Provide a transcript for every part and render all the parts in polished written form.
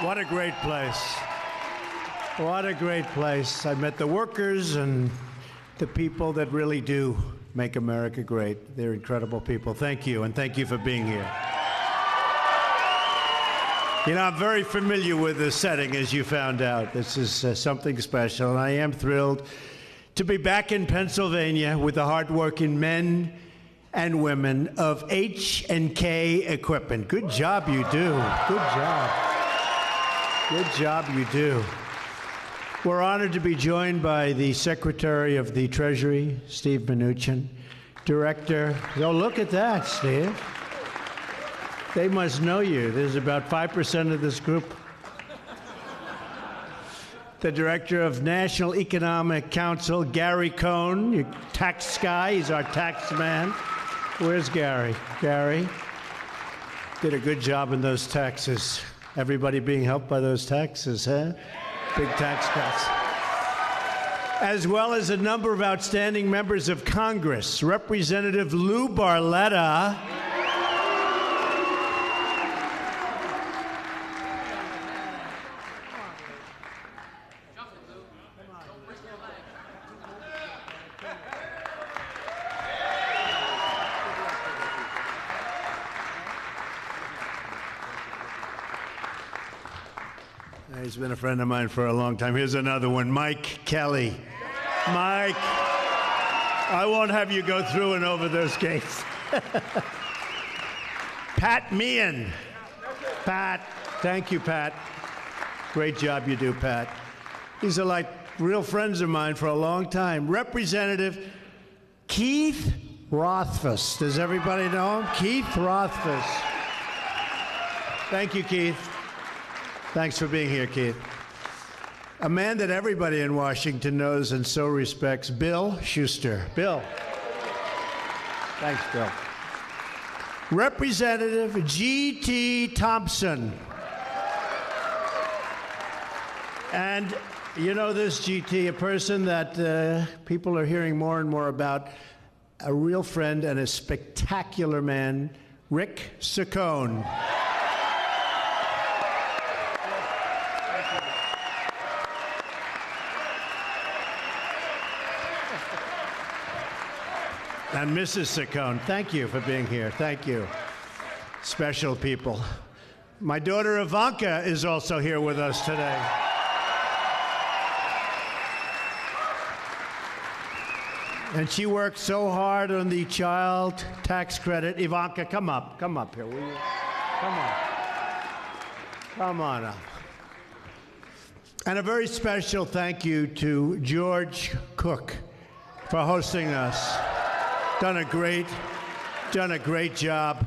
What a great place. What a great place. I met the workers and the people that really do make America great. They're incredible people. Thank you, and thank you for being here. You know, I'm very familiar with this setting, as you found out. This is something special, and I am thrilled to be back in Pennsylvania with the hardworking men and women of H&K Equipment. Good job you do. Good job. Good job you do. We're honored to be joined by the Secretary of the Treasury, Steve Mnuchin, Director. Oh, look at that, Steve. They must know you. There's about 5% of this group. The Director of National Economic Council, Gary Cohn, your tax guy. He's our tax man. Where's Gary? Gary did a good job in those taxes. Everybody being helped by those taxes, huh? Big tax cuts. As well as a number of outstanding members of Congress. Representative Lou Barletta. He's been a friend of mine for a long time. Here's another one, Mike Kelly. Mike, I won't have you go through and over those gates. Pat Meehan. Pat, thank you, Pat. Great job you do, Pat. These are like real friends of mine for a long time. Representative Keith Rothfuss. Does everybody know him? Keith Rothfuss. Thank you, Keith. Thanks for being here, Keith. A man that everybody in Washington knows and so respects, Bill Schuster. Bill. Thanks, Bill. Representative G.T. Thompson. And you know this, G.T., a person that people are hearing more and more about, a real friend and a spectacular man, Rick Saccone. And Mrs. Saccone, thank you for being here. Thank you. Special people. My daughter Ivanka is also here with us today. And she worked so hard on the child tax credit. Ivanka, come up here, will you? Come on up. And a very special thank you to George Cook for hosting us. Done a great job.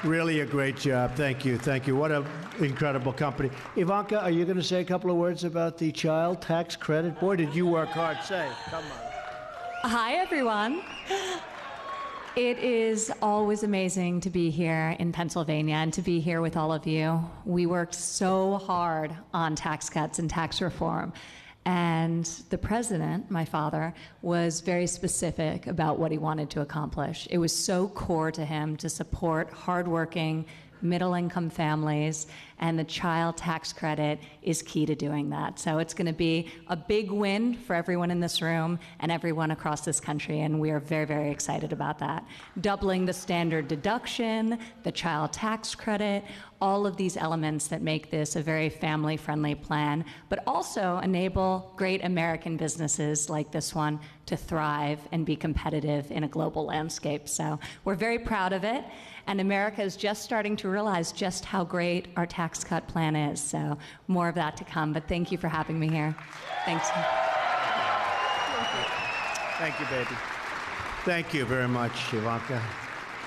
Really a great job. Thank you. What an incredible company. Ivanka, are you going to say a couple of words about the child tax credit? Boy, did you work hard. Say, come on. Hi, everyone. It is always amazing to be here in Pennsylvania and to be here with all of you. We worked so hard on tax cuts and tax reform. And the president, my father, was very specific about what he wanted to accomplish. It was so core to him to support hardworking, middle-income families, and the child tax credit is key to doing that. So it's going to be a big win for everyone in this room and everyone across this country, and we are very, very excited about that. Doubling the standard deduction, the child tax credit, all of these elements that make this a very family-friendly plan, but also enable great American businesses like this one to thrive and be competitive in a global landscape. So we're very proud of it, and America is just starting to realize just how great our tax cut plan is. So more of that to come, but thank you for having me here. Thanks. Thank you, baby. Thank you very much, Ivanka.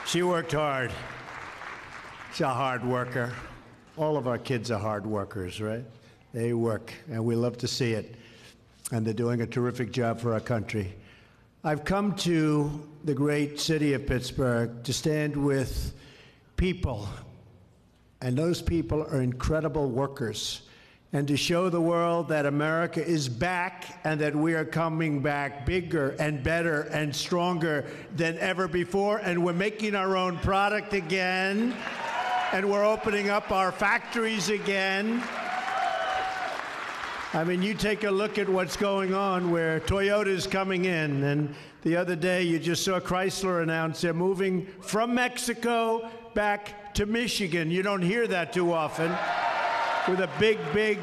She worked hard. She's a hard worker. All of our kids are hard workers, right? They work, and we love to see it. And they're doing a terrific job for our country. I've come to the great city of Pittsburgh to stand with people, and those people are incredible workers, and to show the world that America is back and that we are coming back bigger and better and stronger than ever before, and we're making our own product again. And we're opening up our factories again. I mean, you take a look at what's going on where Toyota's coming in. And the other day, you just saw Chrysler announce they're moving from Mexico back to Michigan. You don't hear that too often. With a big, big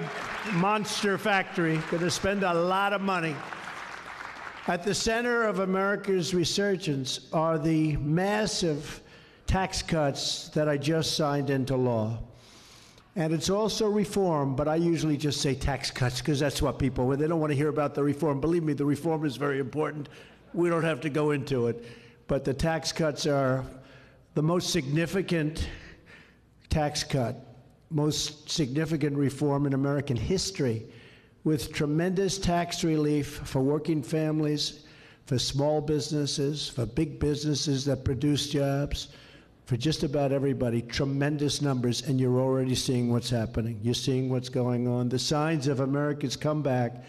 monster factory, going to spend a lot of money. At the center of America's resurgence are the massive tax cuts that I just signed into law. And it's also reform, but I usually just say tax cuts because that's what people, when they don't want to hear about the reform. Believe me, the reform is very important. We don't have to go into it. But the tax cuts are the most significant tax cut, most significant reform in American history, with tremendous tax relief for working families, for small businesses, for big businesses that produce jobs, for just about everybody, tremendous numbers, and you're already seeing what's happening. You're seeing what's going on. The signs of America's comeback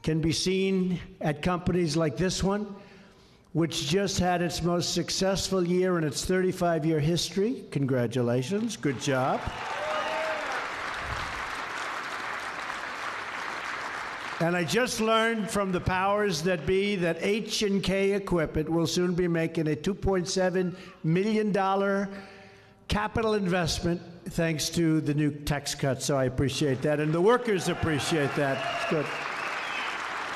can be seen at companies like this one, which just had its most successful year in its 35-year history. Congratulations. Good job. And I just learned from the powers that be that H&K Equipment will soon be making a $2.7 million capital investment thanks to the new tax cuts. So I appreciate that. And the workers appreciate that. It's good.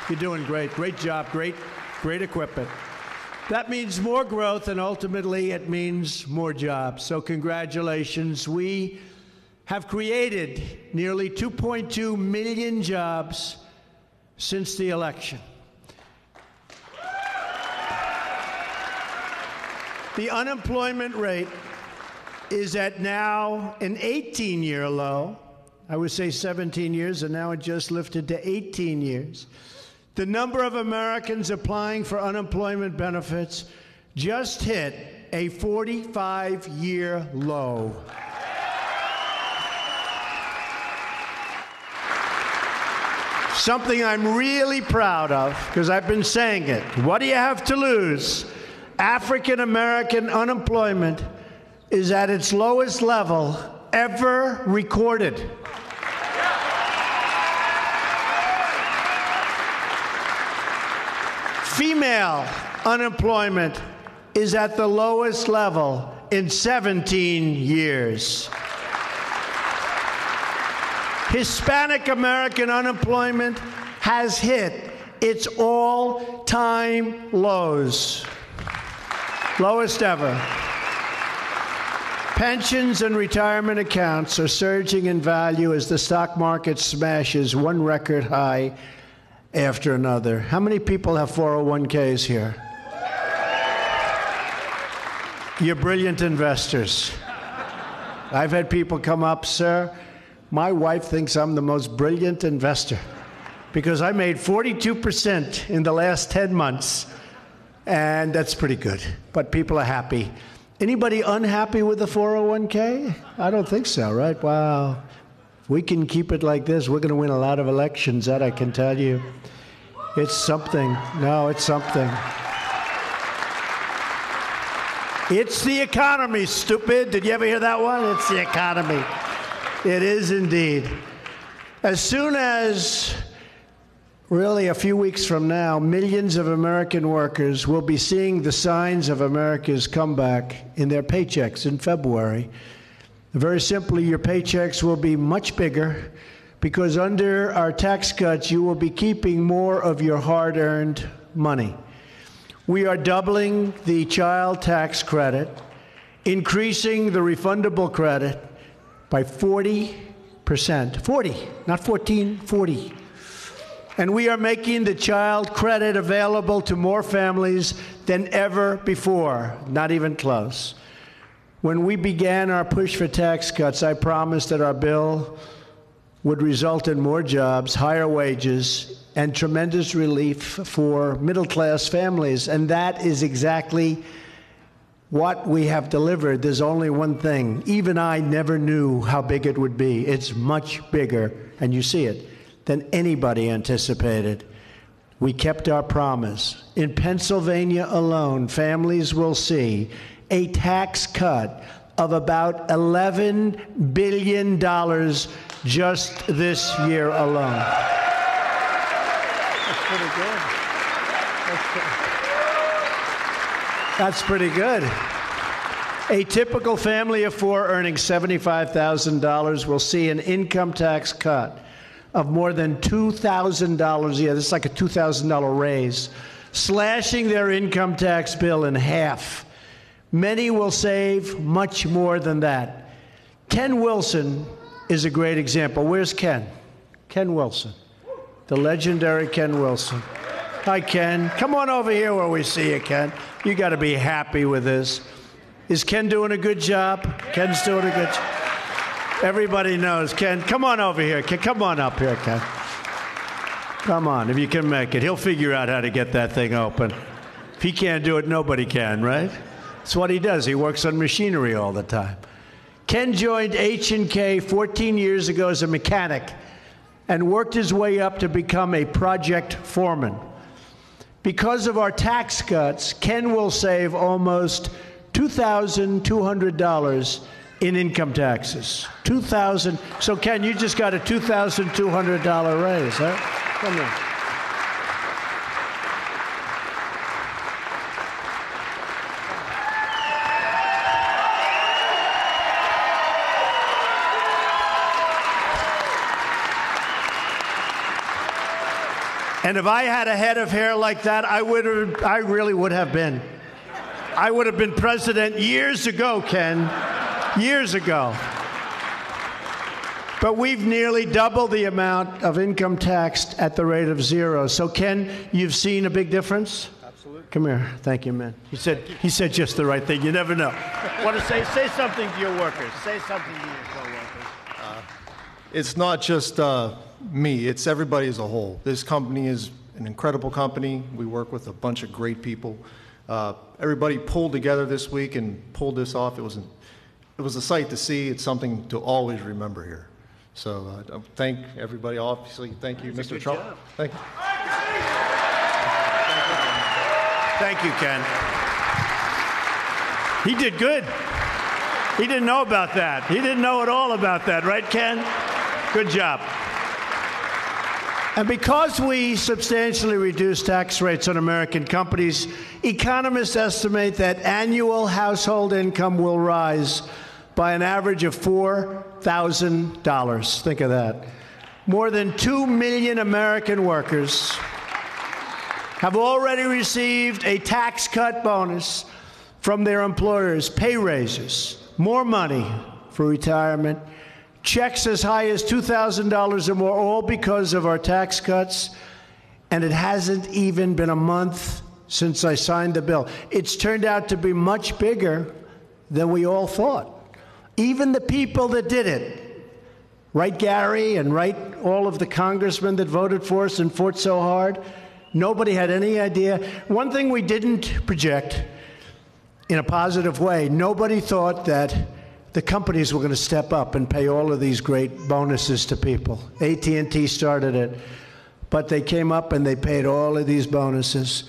You're doing great. Great job. Great equipment. That means more growth, and ultimately it means more jobs. So congratulations. We have created nearly 2.2 million jobs since the election. The unemployment rate is at now an 18-year low. I would say 17 years, and now it just lifted to 18 years. The number of Americans applying for unemployment benefits just hit a 45-year low. Something I'm really proud of, because I've been saying it. What do you have to lose? African American unemployment is at its lowest level ever recorded. Female unemployment is at the lowest level in 17 years. Hispanic American unemployment has hit its all-time lows. Lowest ever. Pensions and retirement accounts are surging in value as the stock market smashes one record high after another. How many people have 401ks here? You're brilliant investors. I've had people come up, sir, my wife thinks I'm the most brilliant investor because I made 42% in the last 10 months, and that's pretty good. But people are happy. Anybody unhappy with the 401k? I don't think so, right? Wow. If we can keep it like this, we're going to win a lot of elections, that I can tell you. It's something. No, it's something. It's the economy, stupid. Did you ever hear that one? It's the economy. It is indeed. As soon as, really a few weeks from now, millions of American workers will be seeing the signs of America's comeback in their paychecks in February. Very simply, your paychecks will be much bigger because under our tax cuts, you will be keeping more of your hard-earned money. We are doubling the child tax credit, increasing the refundable credit by 40%. 40, not 14, 40. And we are making the child credit available to more families than ever before, not even close. When we began our push for tax cuts, I promised that our bill would result in more jobs, higher wages, and tremendous relief for middle-class families. And that is exactly what we have delivered. There's only one thing. Even I never knew how big it would be. It's much bigger, and you see it, than anybody anticipated. We kept our promise. In Pennsylvania alone, families will see a tax cut of about $11 billion just this year alone. That's pretty good. That's pretty good. A typical family of four earning $75,000 will see an income tax cut of more than $2,000 a year. This is like a $2,000 raise, slashing their income tax bill in half. Many will save much more than that. Ken Wilson is a great example. Where's Ken? Ken Wilson, the legendary Ken Wilson. Hi, Ken. Come on over here where we see you, Ken. You got to be happy with this. Is Ken doing a good job? Ken's doing a good job. Everybody knows Ken. Come on over here. Ken, come on up here, Ken. Come on, if you can make it. He'll figure out how to get that thing open. If he can't do it, nobody can, right? That's what he does. He works on machinery all the time. Ken joined H&K 14 years ago as a mechanic and worked his way up to become a project foreman. Because of our tax cuts, Ken will save almost $2,200 in income taxes. $2,000. So, Ken, you just got a $2,200 raise, huh? Come here. And if I had a head of hair like that, I really would have been. I would have been president years ago, Ken. Years ago. But we've nearly doubled the amount of income taxed at the rate of zero. So, Ken, you've seen a big difference? Absolutely. Come here. Thank you, man. He said just the right thing. You never know. Want to say something to your workers. Say something to your co-workers. It's not just me. It's everybody as a whole. This company is an incredible company. We work with a bunch of great people. Everybody pulled together this week and pulled this off. It was a sight to see. It's something to always remember here. So thank everybody. Obviously, thank you, Mr. Trump. Thank you. Thank you, Ken. He did good. He didn't know about that. He didn't know at all about that, right, Ken? Good job. And because we substantially reduced tax rates on American companies, economists estimate that annual household income will rise by an average of $4,000. Think of that. More than 2 million American workers have already received a tax cut bonus from their employers, pay raises, more money for retirement, checks as high as $2,000 or more, all because of our tax cuts. And it hasn't even been a month since I signed the bill. It's turned out to be much bigger than we all thought. Even the people that did it, right, Gary, and right, all of the congressmen that voted for us and fought so hard, nobody had any idea. One thing we didn't project in a positive way, nobody thought that the companies were going to step up and pay all of these great bonuses to people. AT&T started it, but they came up and they paid all of these bonuses.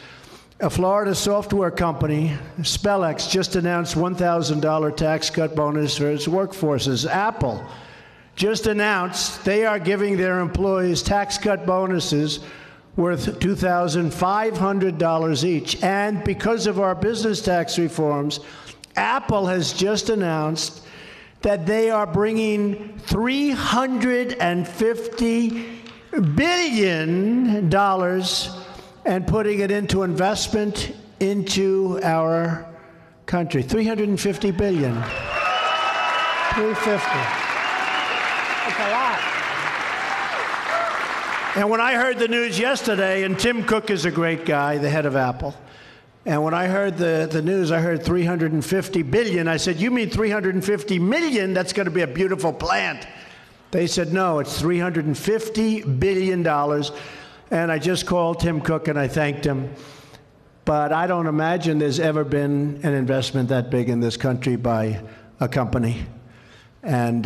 A Florida software company, Spellex, just announced $1,000 tax cut bonus for its workforces. Apple just announced they are giving their employees tax cut bonuses worth $2,500 each. And because of our business tax reforms, Apple has just announced that they are bringing $350 billion and putting it into investment into our country. $350 billion. $350. That's a lot. And when I heard the news yesterday, and Tim Cook is a great guy, the head of Apple, and when I heard the news, I heard $350 billion. I said, you mean $350 million? That's going to be a beautiful plant. They said, no, it's $350 billion. And I just called Tim Cook and I thanked him. But I don't imagine there's ever been an investment that big in this country by a company. And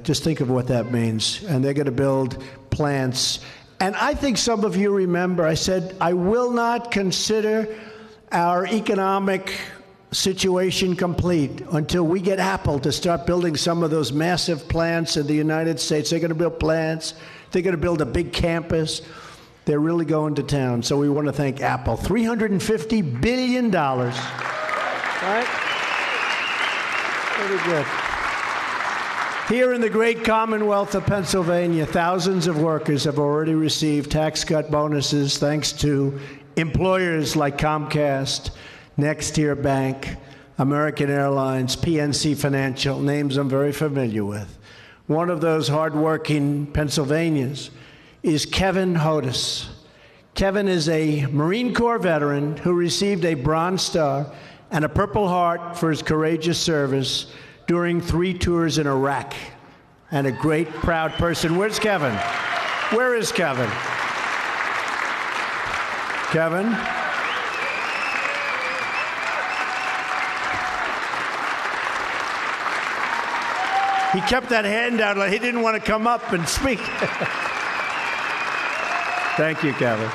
just think of what that means. And they're going to build plants. And I think some of you remember I said, I will not consider our economic situation complete until we get Apple to start building some of those massive plants in the United States. They're going to build plants. They're going to build a big campus. They're really going to town. So we want to thank Apple. $350 billion. Right? Pretty good. Here in the great Commonwealth of Pennsylvania, thousands of workers have already received tax cut bonuses thanks to employers like Comcast, Next Tier Bank, American Airlines, PNC Financial, names I'm very familiar with. One of those hardworking Pennsylvanians is Kevin Hodis. Kevin is a Marine Corps veteran who received a Bronze Star and a Purple Heart for his courageous service during 3 tours in Iraq. And a great, proud person. Where's Kevin? Where is Kevin? Kevin? He kept that hand out like he didn't want to come up and speak. Thank you, Kevin.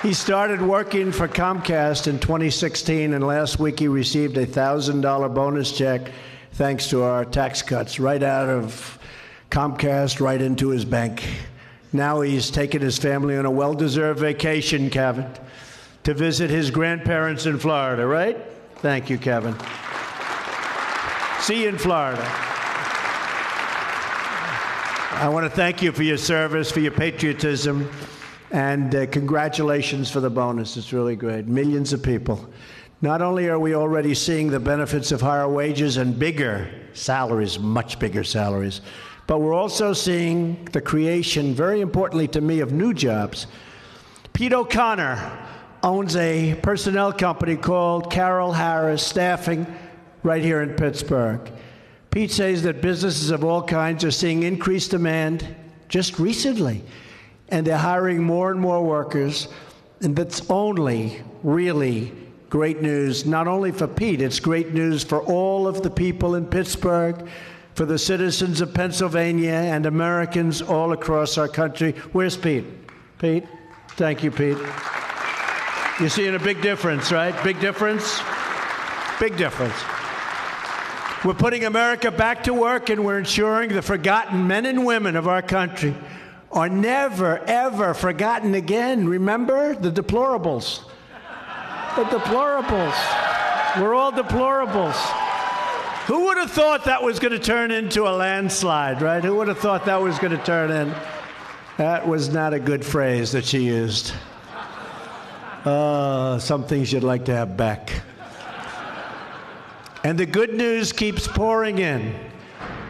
He started working for Comcast in 2016, and last week he received a $1,000 bonus check thanks to our tax cuts, right out of Comcast, right into his bank. Now he's taken his family on a well-deserved vacation, Kevin, to visit his grandparents in Florida, right? Thank you, Kevin. See you in Florida. I want to thank you for your service, for your patriotism, and congratulations for the bonus. It's really great. Millions of people. Not only are we already seeing the benefits of higher wages and bigger salaries, much bigger salaries, but we're also seeing the creation, very importantly to me, of new jobs. Pete O'Connor owns a personnel company called Carroll Harris Staffing right here in Pittsburgh. Pete says that businesses of all kinds are seeing increased demand just recently, and they're hiring more and more workers, and that's only really great news, not only for Pete, it's great news for all of the people in Pittsburgh, for the citizens of Pennsylvania and Americans all across our country. Where's Pete? Pete? Thank you, Pete. You're seeing a big difference, right? Big difference? Big difference. We're putting America back to work, and we're ensuring the forgotten men and women of our country are never, ever forgotten again. Remember the deplorables? The deplorables. We're all deplorables. Who would have thought that was going to turn into a landslide, right? Who would have thought that was going to turn in? That was not a good phrase that she used. Some things you'd like to have back. And the good news keeps pouring in.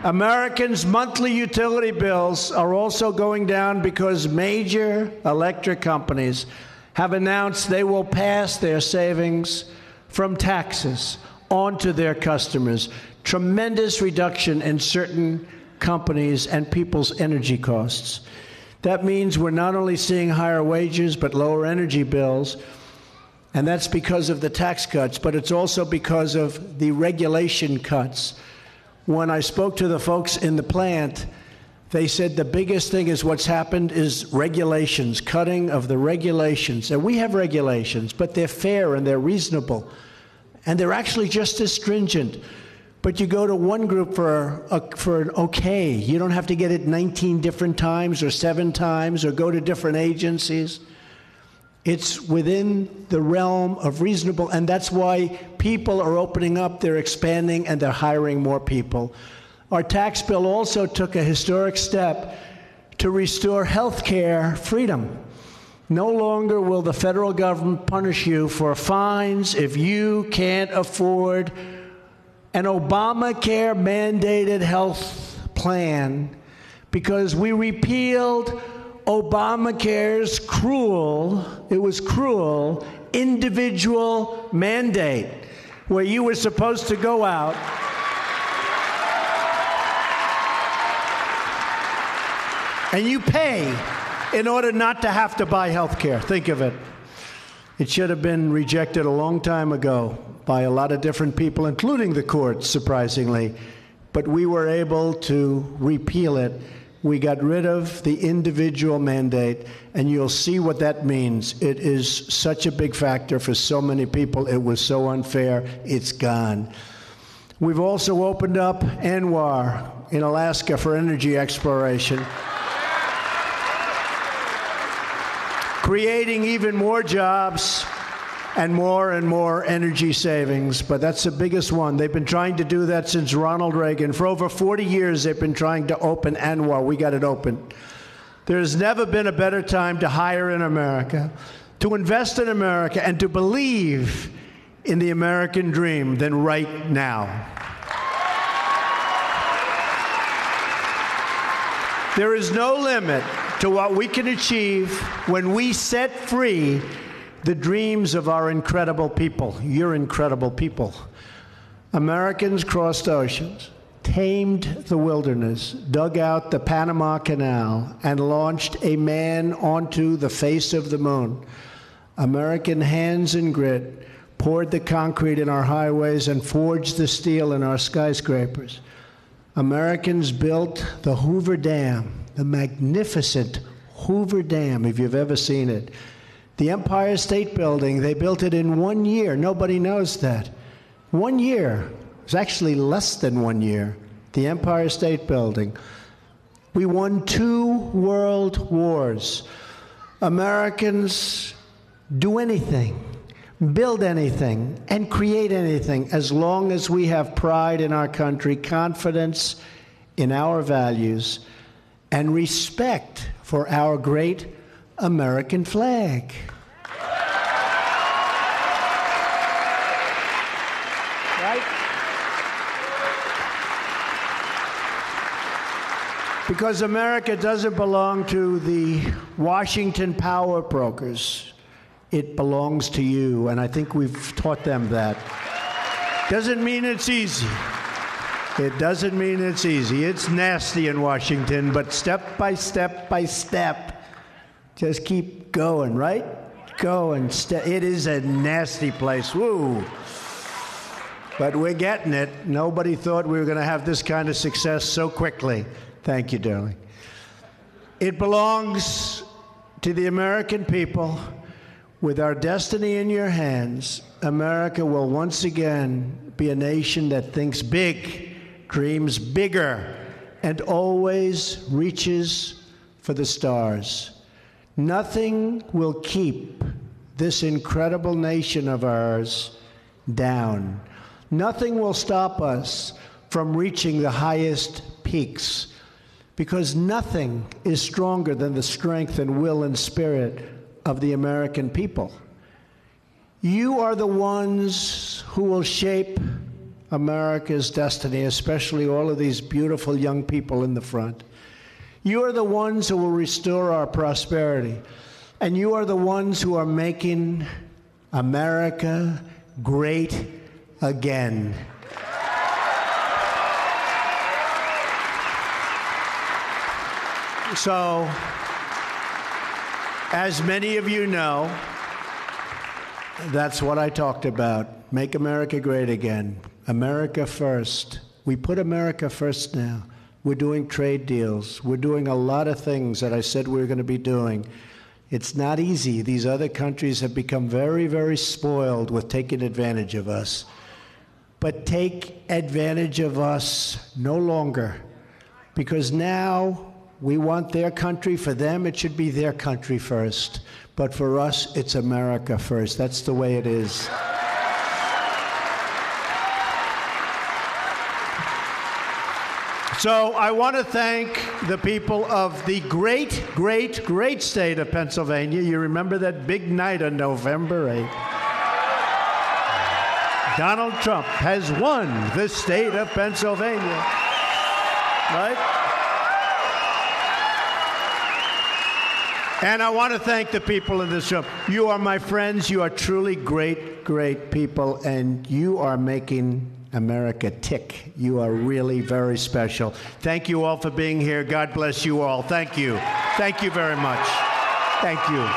Americans' monthly utility bills are also going down because major electric companies have announced they will pass their savings from taxes onto their customers. Tremendous reduction in certain companies and people's energy costs. That means we're not only seeing higher wages, but lower energy bills. And that's because of the tax cuts, but it's also because of the regulation cuts. When I spoke to the folks in the plant, they said the biggest thing is what's happened is regulations, cutting of the regulations. And we have regulations, but they're fair and they're reasonable. And they're actually just as stringent. But you go to one group for an okay. You don't have to get it 19 different times or 7 times or go to different agencies. It's within the realm of reasonable, and that's why people are opening up, they're expanding, and they're hiring more people. Our tax bill also took a historic step to restore health care freedom. No longer will the federal government punish you for fines if you can't afford an Obamacare mandated health plan, because we repealed Obamacare's cruel individual mandate, where you were supposed to go out and you pay in order not to have to buy health care. Think of it. It should have been rejected a long time ago by a lot of different people, including the courts, surprisingly. But we were able to repeal it, We got rid of the individual mandate, and you'll see what that means. It is such a big factor for so many people. It was so unfair. It's gone. We've also opened up ANWR in Alaska for energy exploration, creating even more jobs and more energy savings, but that's the biggest one. They've been trying to do that since Ronald Reagan. For over 40 years, they've been trying to open ANWR. We got it open. There's never been a better time to hire in America, to invest in America, and to believe in the American dream than right now. There is no limit to what we can achieve when we set free the dreams of our incredible people. You're incredible people. Americans crossed oceans, tamed the wilderness, dug out the Panama Canal, and launched a man onto the face of the moon. American hands and grit poured the concrete in our highways and forged the steel in our skyscrapers. Americans built the Hoover Dam, the magnificent Hoover Dam, if you've ever seen it. The Empire State Building, they built it in 1 year. Nobody knows that. 1 year. It was actually less than 1 year. The Empire State Building. We won 2 world wars. Americans do anything, build anything, and create anything as long as we have pride in our country, confidence in our values, and respect for our great American flag. Right? Because America doesn't belong to the Washington power brokers. It belongs to you, and I think we've taught them that. Doesn't mean it's easy. It doesn't mean it's easy. It's nasty in Washington, but step by step by step, just keep going, right? Going. It is a nasty place. Woo. But we're getting it. Nobody thought we were going to have this kind of success so quickly. Thank you, darling. It belongs to the American people. With our destiny in your hands, America will once again be a nation that thinks big, dreams bigger, and always reaches for the stars. Nothing will keep this incredible nation of ours down. Nothing will stop us from reaching the highest peaks, because nothing is stronger than the strength and will and spirit of the American people. You are the ones who will shape America's destiny, especially all of these beautiful young people in the front. You are the ones who will restore our prosperity. And you are the ones who are making America great again. So, as many of you know, that's what I talked about. Make America great again. America first. We put America first now. We're doing trade deals. We're doing a lot of things that I said we were going to be doing. It's not easy. These other countries have become very, very spoiled with taking advantage of us. But take advantage of us no longer, because now we want their country. For them, it should be their country first. But for us, it's America first. That's the way it is. So I want to thank the people of the great, great, great state of Pennsylvania. You remember that big night on November 8th? Donald Trump has won the state of Pennsylvania. Right? And I want to thank the people in this room. You are my friends. You are truly great, great people, and you are making America tick. You are really very special. Thank you all for being here. God bless you all. Thank you. Thank you very much. Thank you.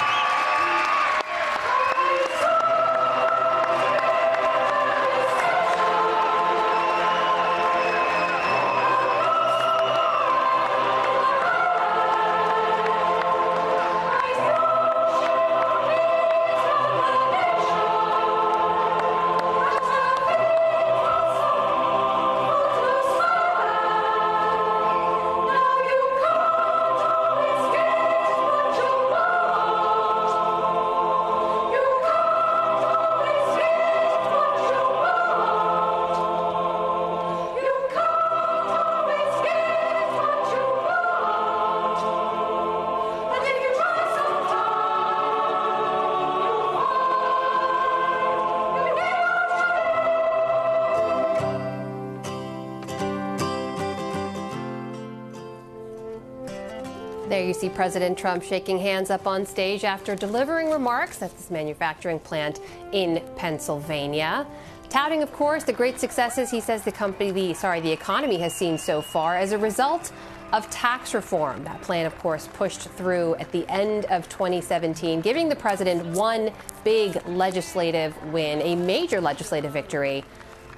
There you see President Trump shaking hands up on stage after delivering remarks at this manufacturing plant in Pennsylvania. Touting, of course, the great successes he says the economy has seen so far as a result of tax reform. That plan, of course, pushed through at the end of 2017, giving the president one big legislative win, a major legislative victory,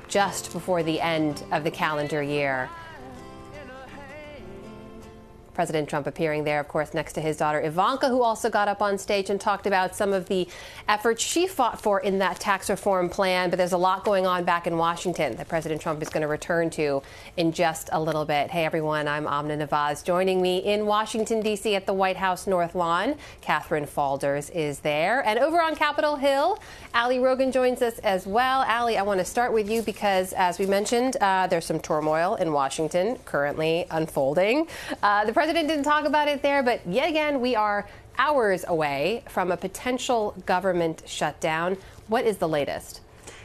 just before the end of the calendar year. President Trump appearing there, of course, next to his daughter Ivanka, who also got up on stage and talked about some of the efforts she fought for in that tax reform plan. But there's a lot going on back in Washington that President Trump is going to return to in just a little bit. Hey, everyone, I'm Amna Nawaz. Joining me in Washington, D.C. at the White House North Lawn, Catherine Faulders is there. And over on Capitol Hill, Ali Rogan joins us as well. Ali, I want to start with you because, as we mentioned, there's some turmoil in Washington currently unfolding. The president didn't talk about it there, but yet again, we are hours away from a potential government shutdown. What is the latest?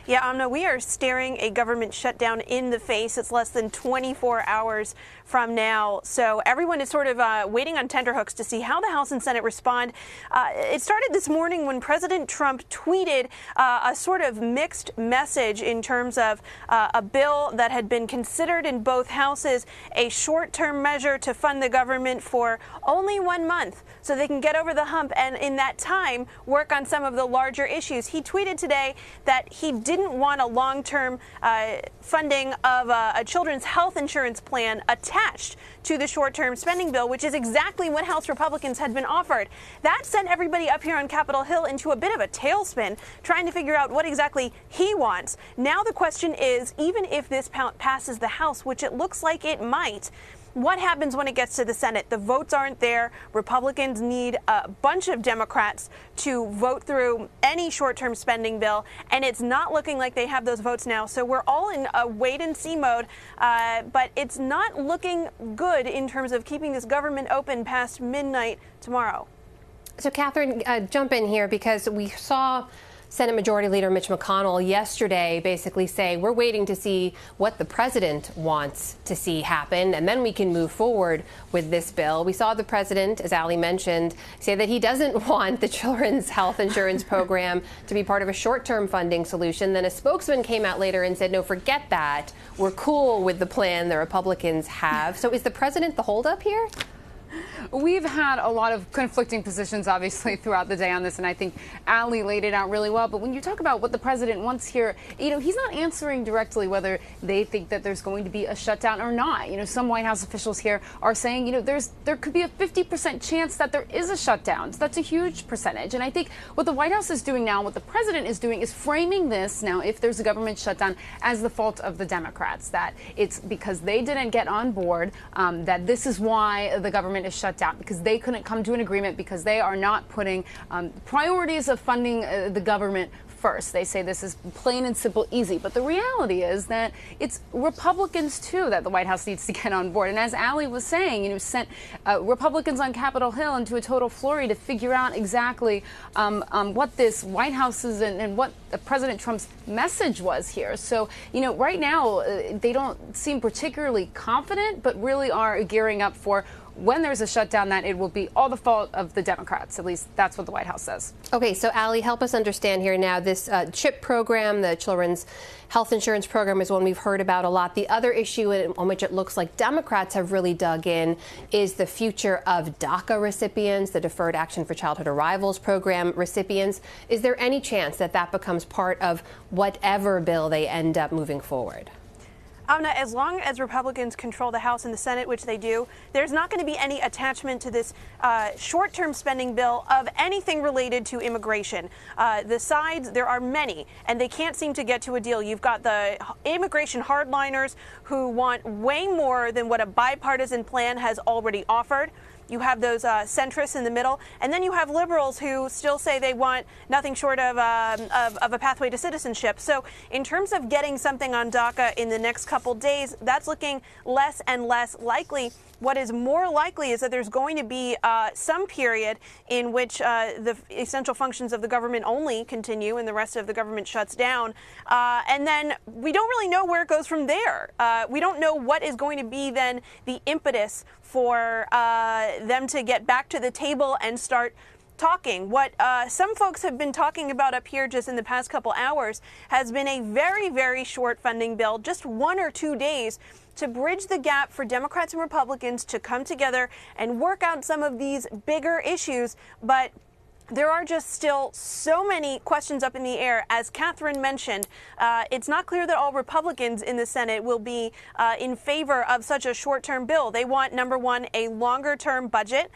Yeah, Amna, we are staring a government shutdown in the face. It's less than 24 hours from now. So everyone is sort of waiting on tenterhooks to see how the House and Senate respond. It started this morning when President Trump tweeted a sort of mixed message in terms of a bill that had been considered in both houses, a short-term measure to fund the government for only 1 month so they can get over the hump and in that time work on some of the larger issues. He tweeted today that he didn't want a long-term funding of a children's health insurance plan attached to the short-term spending bill, which is exactly what House Republicans had been offered. That sent everybody up here on Capitol Hill into a bit of a tailspin, trying to figure out what exactly he wants. Now the question is, even if this passes the House, which it looks like it might, what happens when it gets to the Senate? The votes aren't there. Republicans need a bunch of Democrats to vote through any short-term spending bill, and it's not looking like they have those votes now. So we're all in a wait-and-see mode, but it's not looking good in terms of keeping this government open past midnight tomorrow. So, Catherine, jump in here because we saw Senate Majority Leader Mitch McConnell yesterday basically say we're waiting to see what the president wants to see happen, and then we can move forward with this bill. We saw the president, as Ali mentioned, say that he doesn't want the children's health insurance program to be part of a short-term funding solution. Then a spokesman came out later and said, no, forget that. We're cool with the plan the Republicans have. So is the president the holdup here? We've had a lot of conflicting positions, obviously, throughout the day on this, and I think Ali laid it out really well. But when you talk about what the president wants here, he's not answering directly whether they think that there's going to be a shutdown or not. Some White House officials here are saying, there could be a 50% chance that there is a shutdown. So that's a huge percentage. And I think what the White House is doing now, what the president is doing, is framing this now, if there's a government shutdown, as the fault of the Democrats, that it's because they didn't get on board, that this is why the government is shut down, because they couldn't come to an agreement, because they are not putting priorities of funding the government first. They say this is plain and simple easy. But the reality is that it's Republicans, too, that the White House needs to get on board. And as Ali was saying, sent Republicans on Capitol Hill into a total flurry to figure out exactly what this White House's and what President Trump's message was here. So, right now, they don't seem particularly confident, but really are gearing up for when there's a shutdown, that it will be all the fault of the Democrats. At least that's what the White House says. Okay, so Ali, help us understand here now. This CHIP program, the Children's Health Insurance Program, is one we've heard about a lot. The other issue on which it looks like Democrats have really dug in is the future of DACA recipients, the Deferred Action for Childhood Arrivals Program recipients. Is there any chance that that becomes part of whatever bill they end up moving forward? Amna, as long as Republicans control the House and the Senate, which they do, there's not going to be any attachment to this short-term spending bill of anything related to immigration. The sides, there are many, and they can't seem to get to a deal. You've got the immigration hardliners who want way more than what a bipartisan plan has already offered. You have those centrists in the middle, and then you have liberals who still say they want nothing short of a pathway to citizenship. So in terms of getting something on DACA in the next couple days, that's looking less and less likely. What is more likely is that there's going to be some period in which the essential functions of the government only continue and the rest of the government shuts down. And then we don't really know where it goes from there. We don't know what is going to be then the impetus for them to get back to the table and start talking. What some folks have been talking about up here just in the past couple hours has been a very, very short funding bill, just 1 or 2 days, to bridge the gap for Democrats and Republicans to come together and work out some of these bigger issues. But there are just still so many questions up in the air. As Catherine mentioned, it's not clear that all Republicans in the Senate will be in favor of such a short-term bill. They want, number one, a longer-term budget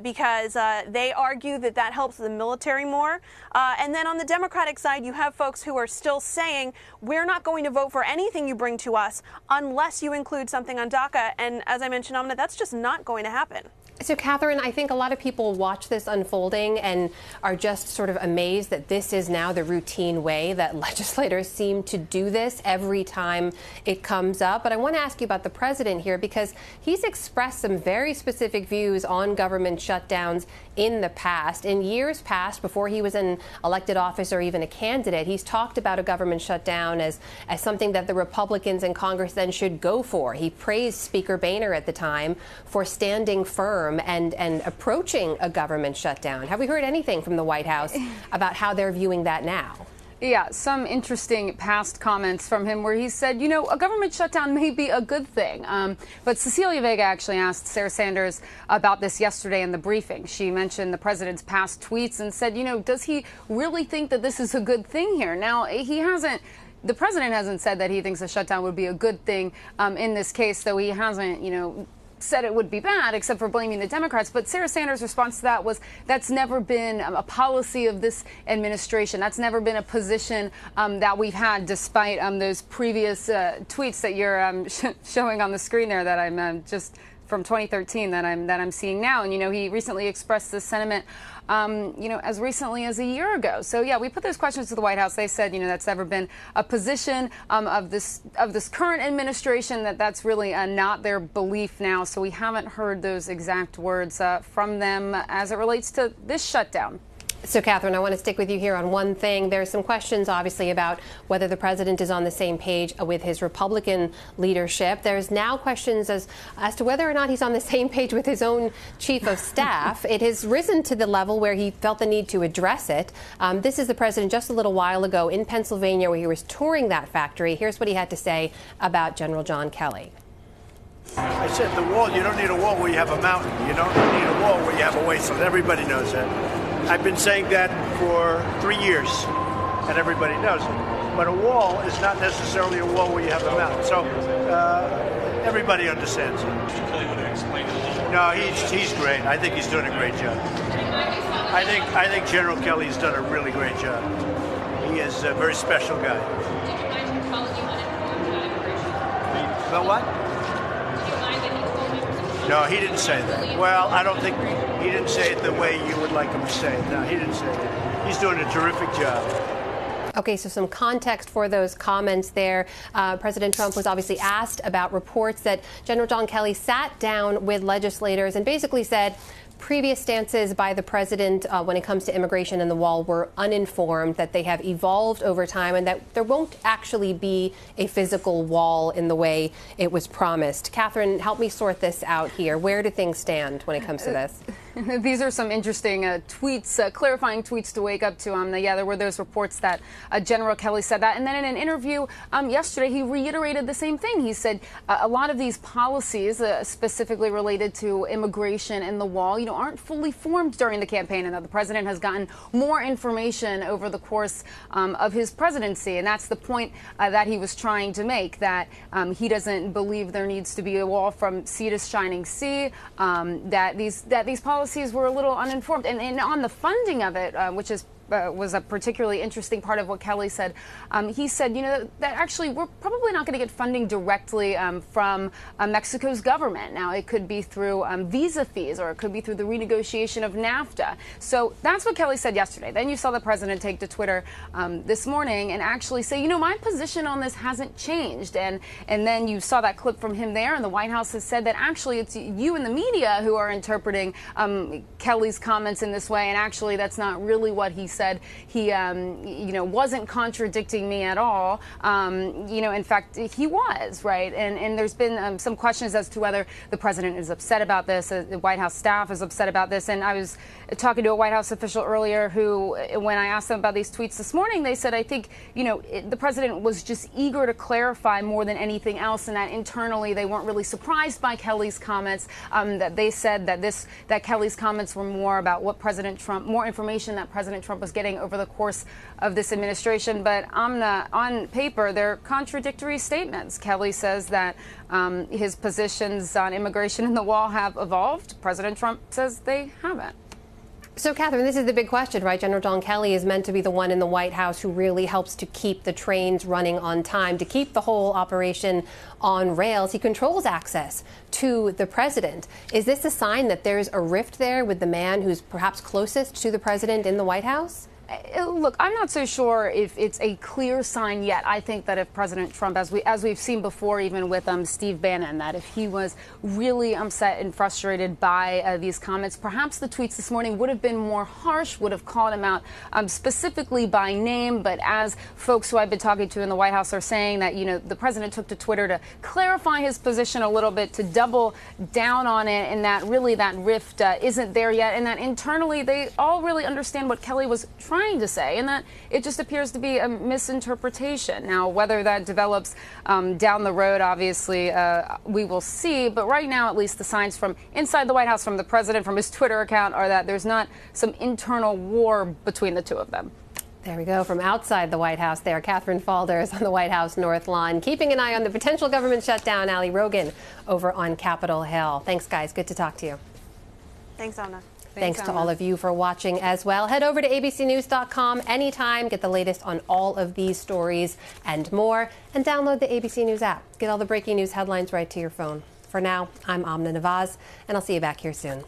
because they argue that that helps the military more. And then on the Democratic side, you have folks who are still saying, we're not going to vote for anything you bring to us unless you include something on DACA. And as I mentioned, Amna, that's just not going to happen. So, Catherine, I think a lot of people watch this unfolding and are just sort of amazed that this is now the routine way that legislators seem to do this every time it comes up. But I want to ask you about the president here, because he's expressed some very specific views on government shutdowns in the past. In years past, before he was in elected office or even a candidate, he's talked about a government shutdown as something that the Republicans in Congress then should go for. He praised Speaker Boehner at the time for standing firm and approaching a government shutdown. Have we heard anything from the White House about how they're viewing that now? Yeah, some interesting past comments from him where he said, you know, a government shutdown may be a good thing. But Cecilia Vega actually asked Sarah Sanders about this yesterday in the briefing. She mentioned the president's past tweets and said, you know, does he really think that this is a good thing here? Now, the president hasn't said that he thinks a shutdown would be a good thing in this case, though he hasn't, you know, said it would be bad, except for blaming the Democrats. But Sarah Sanders' response to that was, that's never been a policy of this administration. That's never been a position that we've had, despite those previous tweets that you're showing on the screen there that I'm just from 2013 that I'm seeing now. And, you know, he recently expressed this sentiment, you know, as recently as a year ago. So, yeah, we put those questions to the White House. They said, you know, that's never been a position of this current administration, that's really not their belief now. So we haven't heard those exact words from them as it relates to this shutdown. So, Catherine, I want to stick with you here on one thing. There are some questions, obviously, about whether the president is on the same page with his Republican leadership. There's now questions as to whether or not he's on the same page with his own chief of staff. It has risen to the level where he felt the need to address it. This is the president just a little while ago in Pennsylvania, where he was touring that factory. Here's what he had to say about General John Kelly. I said the wall, you don't need a wall where you have a mountain. You don't need a wall where you have a wasteland. Everybody knows that. I've been saying that for 3 years, and everybody knows it. But a wall is not necessarily a wall where you have a mountain. So everybody understands it. No, he's great. I think he's doing a great job. I think General Kelly's done a really great job. He is a very special guy. About what? No, he didn't say that. Well, I don't think he didn't say it the way you would like him to say it. No, he didn't say that. He's doing a terrific job. Okay, so some context for those comments there. President Trump was obviously asked about reports that General John Kelly sat down with legislators and basically said previous stances by the president when it comes to immigration and the wall were uninformed, that they have evolved over time, and that there won't actually be a physical wall in the way it was promised. Catherine, help me sort this out here. Where do things stand when it comes to this? These are some interesting tweets, clarifying tweets to wake up to. Yeah, there were those reports that General Kelly said that. And then in an interview yesterday, he reiterated the same thing. He said a lot of these policies, specifically related to immigration and the wall, you know, aren't fully formed during the campaign, and that the president has gotten more information over the course of his presidency. And that's the point that he was trying to make, that he doesn't believe there needs to be a wall from sea to shining sea, that these policies were a little uninformed. And on the funding of it, which was a particularly interesting part of what Kelly said. He said, you know, that actually we're probably not going to get funding directly from Mexico's government. Now, it could be through visa fees, or it could be through the renegotiation of NAFTA. So that's what Kelly said yesterday. Then you saw the president take to Twitter this morning and actually say, you know, my position on this hasn't changed. And then you saw that clip from him there, and the White House has said that actually it's you and the media who are interpreting Kelly's comments in this way, and actually that's not really what he said. He, wasn't contradicting me at all. In fact, he was, right? And there's been some questions as to whether the president is upset about this, the White House staff is upset about this. And I was talking to a White House official earlier who, when I asked them about these tweets this morning, they said, I think, the president was just eager to clarify more than anything else, and that internally they weren't really surprised by Kelly's comments, that they said that Kelly's comments were more about what President Trump, more information that President Trump was getting over the course of this administration. But on paper, they're contradictory statements. Kelly says that his positions on immigration and the wall have evolved. President Trump says they haven't. So, Catherine, this is the big question, right? General John Kelly is meant to be the one in the White House who really helps to keep the trains running on time, to keep the whole operation on rails. He controls access to the president. Is this a sign that there's a rift there with the man who's perhaps closest to the president in the White House? Look, I'm not so sure if it's a clear sign yet. I think that if President Trump, as we've seen before, even with Steve Bannon, that if he was really upset and frustrated by these comments, perhaps the tweets this morning would have been more harsh, would have called him out specifically by name. But as folks who I've been talking to in the White House are saying, that the president took to Twitter to clarify his position a little bit, to double down on it, and that really that rift isn't there yet, and that internally they all really understand what Kelly was trying to say, and that it just appears to be a misinterpretation. Now, whether that develops down the road, obviously, we will see. But right now, at least the signs from inside the White House, from the president, from his Twitter account, are that there's not some internal war between the two of them. There we go. From outside the White House there, Catherine Falders on the White House North Lawn, keeping an eye on the potential government shutdown. Ali Rogan over on Capitol Hill. Thanks, guys. Good to talk to you. Thanks, Anna. Thanks to all of you for watching as well. Head over to abcnews.com anytime. Get the latest on all of these stories and more. And download the ABC News app. Get all the breaking news headlines right to your phone. For now, I'm Amna Nawaz, and I'll see you back here soon.